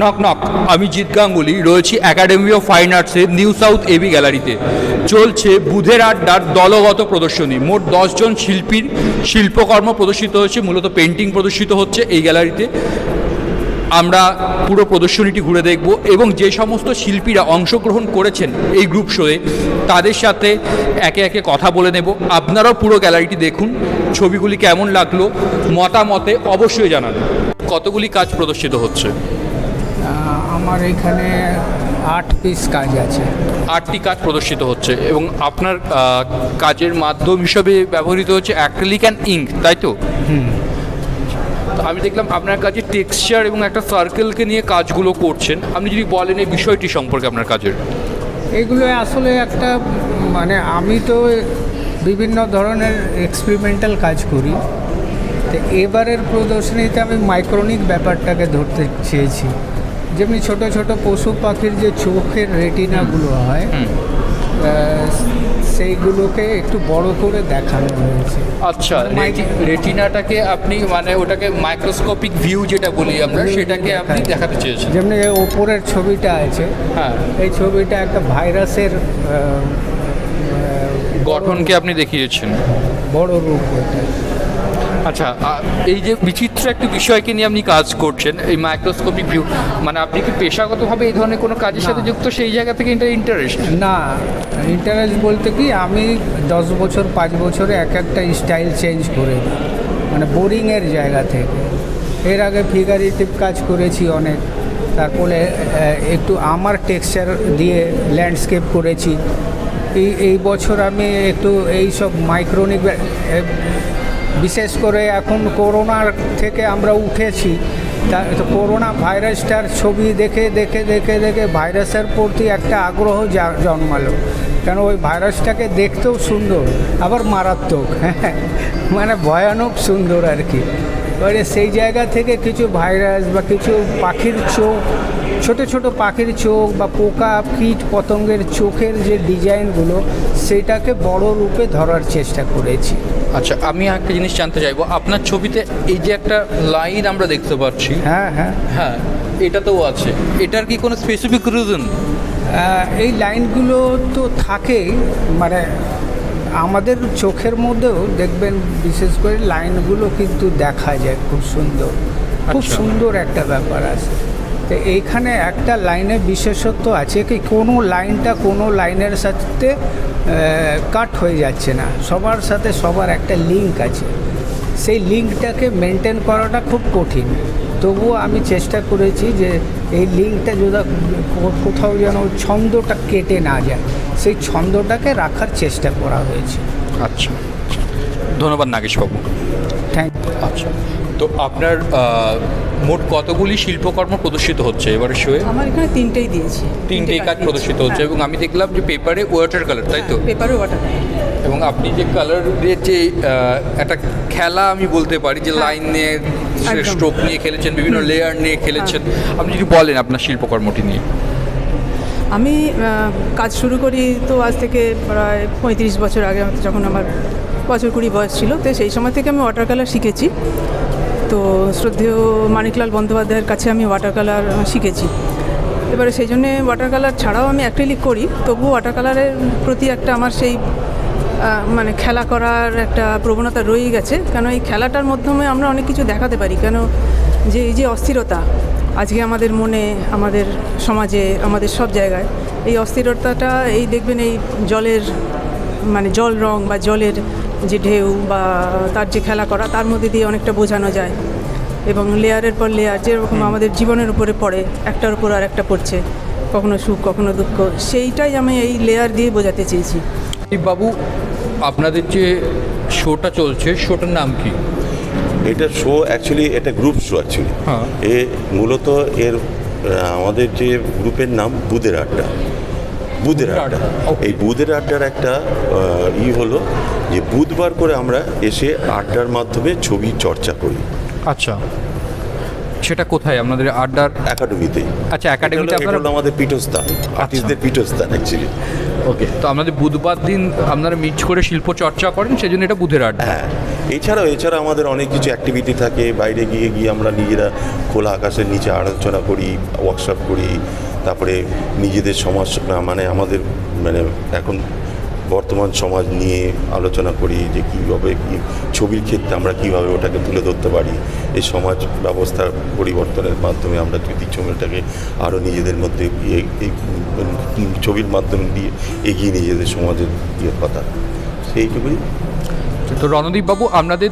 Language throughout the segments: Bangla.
নক নক, আমি জিৎ গাঙ্গুলি, রয়েছি একাডেমি অফ ফাইন আর্টসের নিউ সাউথ এবি গ্যালারিতে। চলছে বুধের আড্ডার দলগত প্রদর্শনী। মোট 10 জন শিল্পীর শিল্পকর্ম প্রদর্শিত হচ্ছে, মূলত পেন্টিং প্রদর্শিত হচ্ছে এই গ্যালারিতে। আমরা পুরো প্রদর্শনীটি ঘুরে দেখব এবং যে সমস্ত শিল্পীরা অংশগ্রহণ করেছেন এই গ্রুপ শোয়ে তাদের সাথে একে একে কথা বলে নেব। আপনারাও পুরো গ্যালারিটি দেখুন, ছবিগুলি কেমন লাগলো মতামতে অবশ্যই জানান। কতগুলি কাজ প্রদর্শিত হচ্ছে? আমার এখানে 8 পিস কাজ আছে। 8টি কাজ প্রদর্শিত হচ্ছে এবং আপনার কাজের মাধ্যম হিসেবে ব্যবহৃত হচ্ছে অ্যাক্রিলিক অ্যান্ড ইঙ্ক, তাই তো? তো আমি দেখলাম আপনার কাজে টেক্সচার এবং একটা সার্কেলকে নিয়ে কাজগুলো করছেন। আপনি যদি বলেন এই বিষয়টি সম্পর্কে আপনার কাজের। এগুলো আসলে একটা মানে আমি তো বিভিন্ন ধরনের এক্সপেরিমেন্টাল কাজ করি, তো এবারের প্রদর্শনীতে আমি মাইক্রোনিক ব্যাপারটাকে ধরতে চেয়েছি। যেমনি ছোট ছোট পশু পাখির যে চোখের রেটিনাগুলো হয় সেইগুলোকে একটু বড় করে দেখানো হয়েছে। আচ্ছা, রেটিনাটাকে আপনি মানে ওটাকে মাইক্রোস্কোপিক ভিউ যেটা বলি আমরা, সেটাকে আপনি দেখাতে চেয়েছেন। যেমনি ওপরের ছবিটা আছে, হ্যাঁ, এই ছবিটা একটা ভাইরাসের গঠনকে আপনি দেখিয়েছেন, বড় রূপ ওটা। আচ্ছা, এই যে বিচিত্র একটা বিষয়কে নিয়ে আপনি কাজ করছেন, এই মাইক্রোস্কোপিক ভিউ, মানে আপনি কি পেশাগতভাবে এই ধরনের কোনো কাজের সাথে যুক্ত, সেই জায়গা থেকে ইন্টারেস্ট? না, ইন্টারেস্ট বলতে কি আমি 10 বছর 5 বছরে একটা স্টাইল চেঞ্জ করে দিই, মানে বোরিংয়ের জায়গা থেকে। এর আগে ফিগারেটিভ কাজ করেছি অনেক, তারপরে একটু আমার টেক্সচার দিয়ে ল্যান্ডস্কেপ করেছি। এই বছর আমি একটু এই সব মাইক্রোনিক, বিশেষ করে এখন করোনার থেকে আমরা উঠেছি, তো করোনা ভাইরাসটার ছবি দেখে দেখে দেখে দেখে ভাইরাসের প্রতি একটা আগ্রহ জন্মালো। কেন ওই ভাইরাসটাকে দেখতেও সুন্দর, আবার মারাত্মক, হ্যাঁ, মানে ভয়ানক সুন্দর আর কি। এবারে সেই জায়গা থেকে কিছু ভাইরাস বা কিছু পাখির চোখ, ছোট ছোট পাখির চোখ বা পোকা কীট পতঙ্গের চোখের যে ডিজাইনগুলো, সেটাকে বড় রূপে ধরার চেষ্টা করেছি। আচ্ছা, আমি একটা জিনিস জানতে চাইবো, আপনার ছবিতে এই যে একটা লাইন আমরা দেখতে পাচ্ছি, হ্যাঁ হ্যাঁ হ্যাঁ, এটাতেও আছে, এটার কি কোনো স্পেসিফিক রিজন? এই লাইনগুলো তো থাকেই, মানে আমাদের চোখের মধ্যেও দেখবেন বিশেষ করে লাইনগুলো কিন্তু দেখা যায় খুব সুন্দর, খুব সুন্দর একটা ব্যাপার আছে। তো এইখানে একটা লাইনের বিশেষত্ব আছে কি, কোনো লাইনটা কোনো লাইনের সাথে কাট হয়ে যাচ্ছে না, সবার সাথে সবার একটা লিঙ্ক আছে। সেই লিঙ্কটাকে মেনটেন করাটা খুব কঠিন, তবুও আমি চেষ্টা করেছি যে এই লিঙ্কটা যদি কোথাও যেন ছন্দটা কেটে না যায়, সেই ছন্দটাকে রাখার চেষ্টা করা হয়েছে। আচ্ছা, ধন্যবাদ নাগেশবাবু। Thank you. আচ্ছা, তো আপনার মোট কতগুলি শিল্পকর্ম প্রদর্শিত হচ্ছে এবারে শোয়ে? আমার এখানে 3টেই দিয়েছি, 3টেই কাজ প্রদর্শিত হচ্ছে এবং আমি দেখলাম যে পেপারে ওয়াটার কালার, তাই তো? পেপারে ওয়াটার। এবং আপনি যে কালারের যে একটা খেলা আমি বলতে পারি, যে লাইন নিয়ে স্ট্রোক নিয়ে খেলেছেন, বিভিন্ন লেয়ার নিয়ে খেলেছেন, আপনি যদি বলেন আপনার শিল্পকর্মটি নিয়ে। আমি কাজ শুরু করি তো আজ থেকে প্রায় 35 বছর আগে, যখন আমার বছর 20 বয়স ছিল, তো সেই সময় থেকে আমি ওয়াটার কালার শিখেছি। তো শ্রদ্ধেয় মানিকলাল বন্দ্যোপাধ্যায়ের কাছে আমি ওয়াটার কালার শিখেছি। এবারে সেই জন্যে ওয়াটার কালার ছাড়াও আমি অ্যাক্রিলিক করি, তবুও ওয়াটার কালারের প্রতি একটা আমার সেই মানে খেলা করার একটা প্রবণতা রয়েই গেছে। কেন এই খেলাটার মাধ্যমে আমরা অনেক কিছু দেখাতে পারি। কেন যে এই যে অস্থিরতা আজকে আমাদের মনে, আমাদের সমাজে, আমাদের সব জায়গায়, এই অস্থিরতাটা এই দেখবেন এই জলের মানে জল রং বা জলের যে ঢেউ বা তার যে খেলা করা, তার মধ্যে দিয়ে অনেকটা বোঝানো যায়। এবং লেয়ারের পর লেয়ার যেরকম আমাদের জীবনের উপরে পড়ে, একটার উপর আর একটা পড়ছে, কখনো সুখ কখনো দুঃখ, সেইটাই আমি এই লেয়ার দিয়ে বোঝাতে চেয়েছি। বাবু, আপনাদের যে শোটা চলছে, শোটার নাম কি? এটা শো অ্যাকচুয়ালি এটা গ্রুপ শো অ্যাকচুয়ালি। হ্যাঁ, এ মূলত এর আমাদের যে গ্রুপের নাম বুধের আড্ডা। বুধের আড্ডা, এই বুধের আড্ডার একটা হলো যে বুধবার করে আমরা এসে আড্ডার মাধ্যমে ছবি চর্চা করি। আচ্ছা, সেটা কোথায় আপনাদের আড্ডার? একাডেমিতেই। আচ্ছা, একাডেমিতে এটা আপনারা হলো আমাদের পীঠস্থান, আর্টিস্টদের পীঠস্থান অ্যাকচুয়ালি। ওকে, তো আমাদের বুধবার দিন আপনারা মিট করে শিল্প চর্চা করেন, সেই জন্য এটা বুধের আড্ডা। হ্যাঁ, এছাড়া আমাদের অনেক কিছু অ্যাক্টিভিটি থাকে, বাইরে গিয়ে আমরা নিজেরা খোলা আকাশের নিচে আলোচনা করি, ওয়ার্কশপ করি, তারপরে নিজেদের সমাজ মানে আমাদের মানে এখন বর্তমান সমাজ নিয়ে আলোচনা করি যে কীভাবে কি ছবির ক্ষেত্রে আমরা কীভাবে ওটাকে তুলে ধরতে পারি, এই সমাজ ব্যবস্থার পরিবর্তনের মাধ্যমে আমরা যদি ছবিটাকে আরও নিজেদের মধ্যে এই ছবির মাধ্যমে দিয়ে এগিয়ে নিজেদের সমাজের কথা, সেইটুকুই। তো রণদীপ বাবু, আপনাদের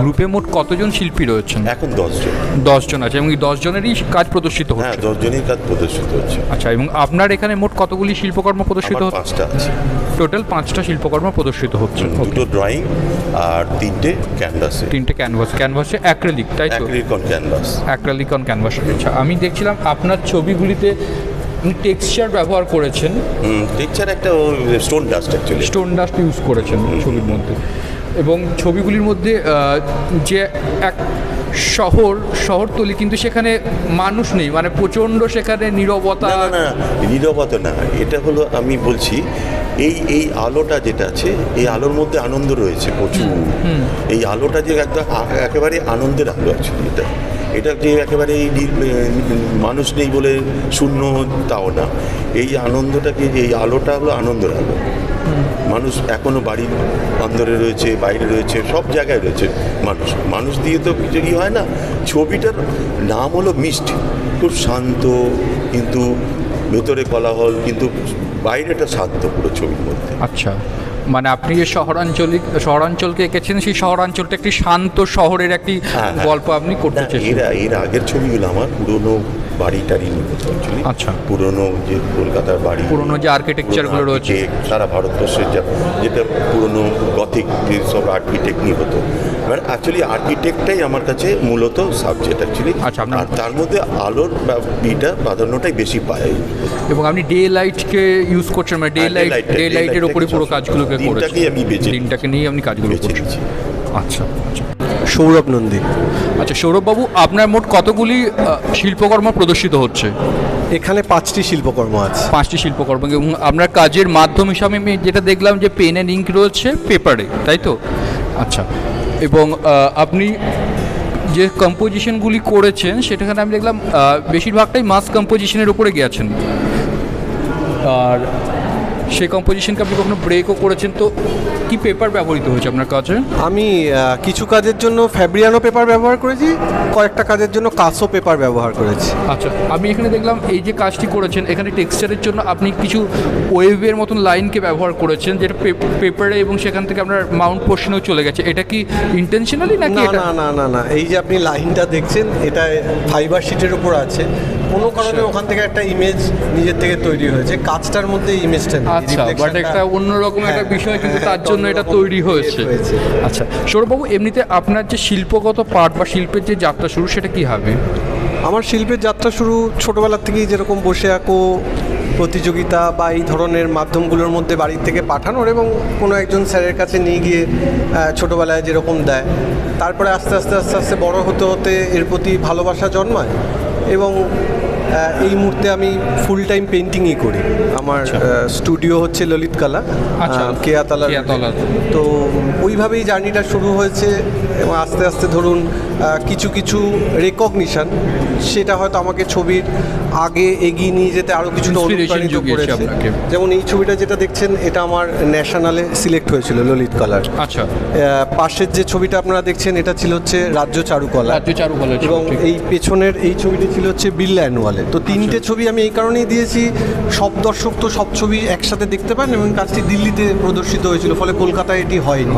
গ্রুপে মোট কতজন শিল্পী রয়েছেন? এখন 10 জন। 10 জন আছে, এবং এই 10 জনেরই কাজ প্রদর্শিত হ্যাঁ, হচ্ছে? 10 জনেরই কাজ প্রদর্শিত হচ্ছে। আচ্ছা, এবং আপনার এখানে মোট কতগুলি শিল্পকর্ম প্রদর্শিত আমার হচ্ছে? 5টা আছে। টোটাল 5টা শিল্পকর্ম প্রদর্শিত হচ্ছে। 2টো ড্রয়িং আর 3টে ক্যানভাসে। 3টে ক্যানভাসে অ্যাক্রিলিক, তাই তো? Acrylic on canvas. Acrylic on canvas. আচ্ছা, আমি দেখছিলাম আপনার ছবিগুলিতে টেক্সচার ব্যবহার করেছেন। টেক্সচার একটা stone dust actually. Stone dust use করেছেন ছবির মধ্যে, এবং ছবিগুলির মধ্যে যে এক শহরতলি, কিন্তু সেখানে মানুষ নেই, মানে প্রচণ্ড সেখানে নীরবতা। না, নীরবতা না, এটা হলো আমি বলছি এই আলোটা যেটা আছে, এই আলোর মধ্যে আনন্দ রয়েছে প্রচুর। এই আলোটা যে একেবারে আনন্দের আলো অ্যাকচুয়ালি। এটা যে একেবারে মানুষ নেই বলে শূন্য তাও না, এই আনন্দটাকে, এই আলোটা হলো আনন্দের আলো। মানুষ এখনও বাড়ির অন্দরে রয়েছে, বাইরে রয়েছে, সব জায়গায় রয়েছে মানুষ দিয়ে তো কিছু কি হয় না। ছবিটার নাম হলো মিষ্টি, খুব শান্ত, কিন্তু ভেতরে কোলাহল, কিন্তু বাইরেটা শান্ত পুরো ছবির মধ্যে। আচ্ছা, মানে আপনি যে শহরাঞ্চলকে এঁকেছেন, সেই শহরাঞ্চলটা একটি শান্ত শহরের একটি গল্প আপনি করতে চেয়েছেন। এর আগের ছবিগুলো আমার পুরোনো বাড়ি টাড়ি নিয়ে অ্যাকচুয়ালি। আচ্ছা, পুরোনো যে কলকাতার বাড়ি, পুরোনো যে আর্কিটেকচারগুলো রয়েছে সারা ভারতবর্ষের যেটা পুরোনো গথিক যেসব আর্কিটেক্ট নিয়ে হতো, মানে অ্যাকচুয়ালি আর্কিটেক্টটাই আমার কাছে মূলত সাবজেক্ট অ্যাকচুয়ালি। আচ্ছা, আর তার মধ্যে আলোর প্রাধান্যটাই বেশি পায়। এবং আপনি ডে লাইটকে ইউজ করছেন, মানে ডে লাইটের ওপরে পুরো কাজগুলোকে করেছেন। দিনটাকে নিয়ে আপনি কাজগুলো করছেন। আচ্ছা, সৌরভ নন্দী। আচ্ছা, সৌরভবাবু, আপনার মোট কতগুলি শিল্পকর্ম প্রদর্শিত হচ্ছে? এখানে 5টি শিল্পকর্ম আছে। 5টি শিল্পকর্ম, এবং আপনার কাজের মাধ্যম হিসাবে আমি যেটা দেখলাম যে পেন অ্যান্ড ইঙ্ক রয়েছে পেপারে, তাই তো? আচ্ছা, এবং আপনি যে কম্পোজিশনগুলি করেছেন সেটাখানে আমি দেখলাম বেশিরভাগটাই মাস কম্পোজিশনের উপরে গিয়েছেন, আর সেই কম্পোজিশনকে আপনি কখনো ব্রেকও করেছেন। তো কি পেপার ব্যবহৃত হয়েছে আপনার কাজে? আমি কিছু কাজের জন্য ফ্যাব্রিয়ানো পেপার ব্যবহার করেছি, কয়েকটা কাজের জন্য কাসো পেপার ব্যবহার করেছি। আচ্ছা, আমি এখানে দেখলাম এই যে কাজটি করেছেন, এখানে টেক্সচারের জন্য আপনি কিছু ওয়েভের মতন লাইনকে ব্যবহার করেছেন, যেটা পেপারে, এবং সেখান থেকে আপনার মাউন্ট পোর্শনেও চলে গেছে। এটা কি ইন্টেনশনালি নাকি? না, এই যে আপনি লাইনটা দেখছেন, এটা ফাইবার শিটের উপর আছে, কোনো কারণে ওখান থেকে একটা ইমেজ নিজের থেকে তৈরি হয়েছে, কাজটার মধ্যে ইমেজটা। আচ্ছা, বাট একটা অন্যরকম একটা বিষয়, কিন্তু তার জন্য এটা তৈরি হয়েছে। আচ্ছা, সৌরভবাবু, এমনিতে আপনার যে শিল্পগত পাঠ বা শিল্পের যে যাত্রা শুরু, সেটা কি হবে? আমার শিল্পের যাত্রা শুরু ছোটোবেলার থেকেই, যেরকম বসে আঁকো প্রতিযোগিতা বা এই ধরনের মাধ্যমগুলোর মধ্যে বাড়ির থেকে পাঠানোর, এবং কোনো একজন স্যারের কাছে নিয়ে গিয়ে ছোটোবেলায় যেরকম দেয়, তারপরে আস্তে আস্তে বড় হতে এর প্রতি ভালোবাসা জন্মায়, এবং এই মুহূর্তে আমি ফুল টাইম পেন্টিংই করি। আমার স্টুডিও হচ্ছে ললিত কলা, কেয়াতলা। তো ওইভাবেই জার্নিটা শুরু হয়েছে, এবং আস্তে আস্তে ধরুন কিছু রেকগনিশন, সেটা হয়তো আমাকে ছবির আগে এগিয়ে নিয়ে যেতে আরও কিছুটা অনুপ্রাণিত করেছে। যেমন এই ছবিটা যেটা দেখছেন, এটা আমার ন্যাশনালে সিলেক্ট হয়েছিল ললিত কলার। আচ্ছা, পাশের যে ছবিটা আপনারা দেখছেন, এটা ছিল হচ্ছে রাজ্য চারুকলা, এবং এই পেছনের এই ছবিটা ছিল হচ্ছে বিড়লা অ্যানুয়ালে। তো 3টে ছবি আমি এই কারণেই দিয়েছি, সব দর্শক তো সব ছবি একসাথে দেখতে পান, এবং কাজটি দিল্লিতে প্রদর্শিত হয়েছিল, ফলে কলকাতায় এটি হয়নি।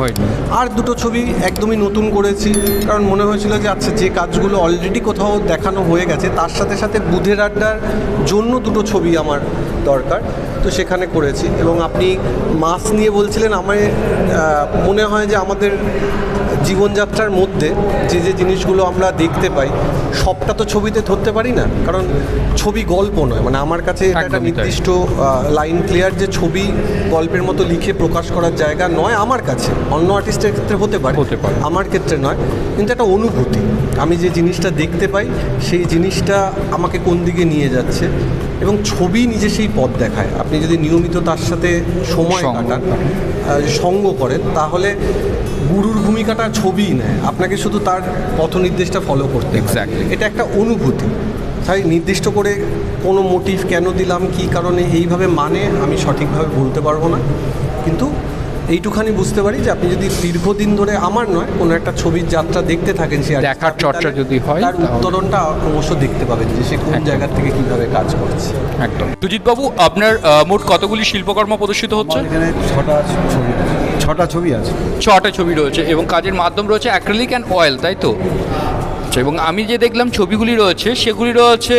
আর 2টো ছবি একদমই নতুন করেছি, কারণ মনে হয়েছিল যে আচ্ছা, যে কাজগুলো অলরেডি কোথাও দেখানো হয়ে গেছে, তার সাথে সাথে বুধের আড্ডার জন্য 2টো ছবি আমার দরকার, তো সেখানে করেছি। এবং আপনি মাস নিয়ে বলছিলেন, আমার মনে হয় যে আমাদের জীবনযাত্রার মধ্যে যে জিনিসগুলো আমরা দেখতে পাই, সবটা তো ছবিতে ধরতে পারি না, কারণ ছবি গল্প নয়, মানে আমার কাছে এটা একটা একদমই তাই। নির্দিষ্ট লাইন ক্লিয়ার যে ছবি গল্পের মতো লিখে প্রকাশ করার জায়গা নয় আমার কাছে। অন্য আর্টিস্টের ক্ষেত্রে হতে পারে, আমার ক্ষেত্রে নয়। কিন্তু একটা অনুভূতি, আমি যে জিনিসটা দেখতে পাই সেই জিনিসটা আমাকে কোন দিকে নিয়ে যাচ্ছে, এবং ছবি নিজে সেই পথ দেখায়। আপনি যদি নিয়মিত তার সাথে সময় সঙ্গ কাটান, সঙ্গ করেন, তাহলে গুরুর ভূমিকাটা ছবিই নেয়, আপনাকে শুধু তার পথনির্দেশটা ফলো করতে হয়। Exactly. এটা একটা অনুভূতি। তাই নির্দিষ্ট করে কোনো মোটিভ কেন দিলাম, কী কারণে এইভাবে মানে আমি সঠিকভাবে বলতে পারবো না, কিন্তু এইটুখানি বুঝতে পারি যে আপনি যদি দীর্ঘদিন ধরে আমার নয় কোনো একটা ছবির যাত্রা দেখতে থাকেন, সে দেখার চর্চা যদি হয়, তার তাহলে- উত্তরণটা ক্রমশ দেখতে পাবেন যে সে কোন জায়গা থেকে কীভাবে কাজ করছে। একদম। সুজিত বাবু, আপনার মোট কতগুলি শিল্পকর্ম প্রদর্শিত হচ্ছে? এখানে ছটা ছবি আছে। 6টা ছবি রয়েছে এবং কাজের মাধ্যম রয়েছে অ্যাক্রিলিক অ্যান্ড অয়েল, তাই তো? আচ্ছা, এবং আমি যে দেখলাম ছবিগুলি রয়েছে সেগুলি রয়েছে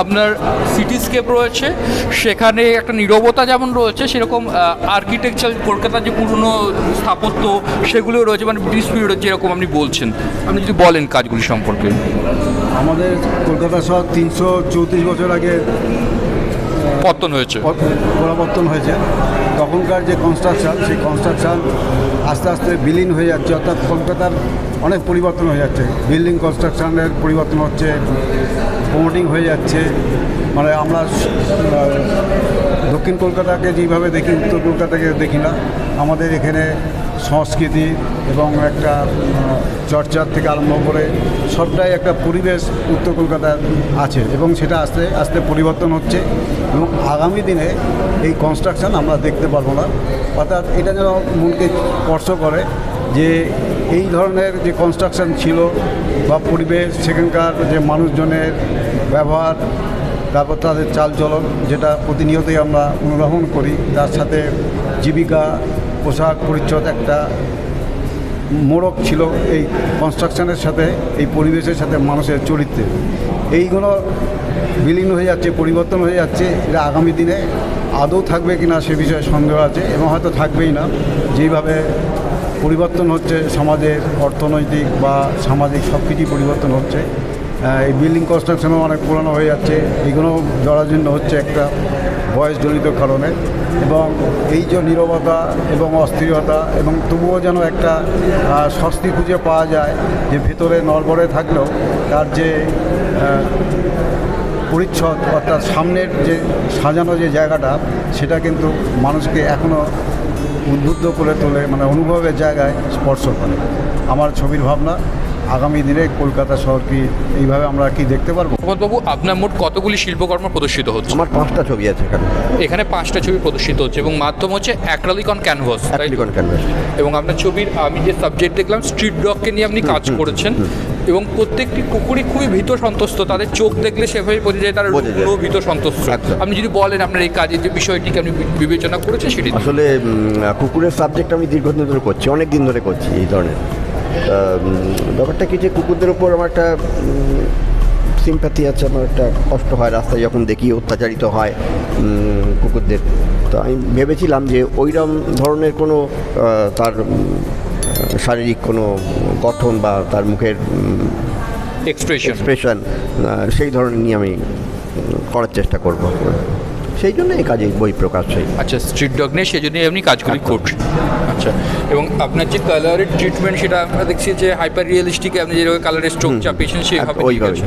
আপনার সিটিস্কেপ রয়েছে, সেখানে একটা নীরবতা যেমন রয়েছে সেরকম আর্কিটেকচার, কলকাতার যে পুরনো স্থাপত্য সেগুলিও রয়েছে, মানে ব্রিটিশ পিরিয়ডের যেরকম আপনি বলছেন। আপনি যদি বলেন কাজগুলি সম্পর্কে। আমাদের কলকাতা শহর 334 বছর আগে পত্তন হয়েছে। পরিবর্তন হয়েছে। তখনকার যে কনস্ট্রাকশান, সেই কনস্ট্রাকশান আস্তে আস্তে বিলীন হয়ে যাচ্ছে, অর্থাৎ কলকাতার অনেক পরিবর্তন হয়ে যাচ্ছে। বিল্ডিং কনস্ট্রাকশানের পরিবর্তন হচ্ছে, প্রমোটিং হয়ে যাচ্ছে। মানে আমরা দক্ষিণ কলকাতাকে যেভাবে দেখি উত্তর কলকাতাকে দেখি না। আমাদের এখানে সংস্কৃতি এবং একটা চর্চার থেকে আরম্ভ করে সবটাই একটা পরিবেশ উত্তর কলকাতার আছে, এবং সেটা আস্তে আস্তে পরিবর্তন হচ্ছে। এবং আগামী দিনে এই কনস্ট্রাকশান আমরা দেখতে পারবো না। অর্থাৎ এটা যেন মনকে স্পর্শ করে যে এই ধরনের যে কনস্ট্রাকশান ছিল বা পরিবেশ, সেখানকার যে মানুষজনের ব্যবহার, তারপর তাদের চালচলন, যেটা প্রতিনিয়তই আমরা অনুধাবন করি, তার সাথে জীবিকা, পোশাক পরিচ্ছদ একটা মোড়ক ছিল এই কনস্ট্রাকশনের সাথে, এই পরিবেশের সাথে মানুষের চরিত্রে। এইগুলো বিলীন হয়ে যাচ্ছে, পরিবর্তন হয়ে যাচ্ছে। এটা আগামী দিনে আদৌ থাকবে কি না সে বিষয়ে সন্দেহ আছে, এবং হয়তো থাকবেই না। যেইভাবে পরিবর্তন হচ্ছে সমাজের অর্থনৈতিক বা সামাজিক সব কিছুই পরিবর্তন হচ্ছে। এই বিল্ডিং কনস্ট্রাকশনও অনেক পুরনো হয়ে যাচ্ছে। এইগুলো জরাজীর্ণ হচ্ছে একটা বয়সজনিত কারণে, এবং এই যে নীরবতা এবং অস্থিরতা, এবং তবুও যেন একটা স্বস্তি খুঁজে পাওয়া যায় যে ভেতরে নড়বড়ে থাকলেও তার যে পরিচ্ছদ, অর্থাৎ সামনের যে সাজানো যে জায়গাটা, সেটা কিন্তু মানুষকে এখনও উদ্বুদ্ধ করে তোলে, মানে অনুভবের জায়গায় স্পর্শ করে। আমার ছবির ভাবনা আগামী দিনে কলকাতা শহর কি এইভাবে আমরা কি দেখতে পারবো। বাবু, আপনার মোট কতগুলি শিল্পকর্ম প্রদর্শিত হচ্ছে? আমার 5টা ছবি আছে এখানে। এখানে 5টা ছবি প্রদর্শিত হচ্ছে এবং মাধ্যম হচ্ছে acrylic on canvas, acrylic on canvas. এবং আপনার ছবির আমি যে সাবজেক্ট দেখলাম স্ট্রিট ডগকে নিয়ে আপনি কাজ করেছেন, এবং প্রত্যেকটি কুকুরই খুবই ভীত সন্ত্রস্ত। তাদের চোখ দেখলে সেভাবে বোঝা যায় তারা বোঝা যায়। ভীত সন্ত্রস্ত। একদম। আপনি যদি বলেন আপনার এই কাজের যে বিষয়টিকে আপনি বিবেচনা করেছেন সেটি। আসলে কুকুরের সাবজেক্ট আমি দীর্ঘদিন ধরে করছি, অনেক দিন ধরে করছি এই ধরনের। ব্যাপারটা কি যে কুকুরদের উপর আমার একটা সিম্প্যাথি আছে, আমার একটা কষ্ট হয় রাস্তায় যখন দেখি অত্যাচারিত হয় কুকুরদের। তো আমি ভেবেছিলাম যে ওইরকম ধরনের কোনো তার শারীরিক কোনো গঠন বা তার মুখের এক্সপ্রেশন সেই ধরনের নিয়ে আমি করার চেষ্টা করব। সেই জন্য এই কাজে বই প্রকাশ হয়। আচ্ছা, স্ট্রিট ডগ নিয়ে সেই জন্যই আপনি কাজগুলি করছেন। আচ্ছা, এবং আপনার যে কালারের ট্রিটমেন্ট সেটা আমরা দেখছি যে হাইপার রিয়েলিস্টিকে আপনি যেভাবে কালারের স্ট্রোক চাপিয়েছেন সেইভাবে ওইভাবে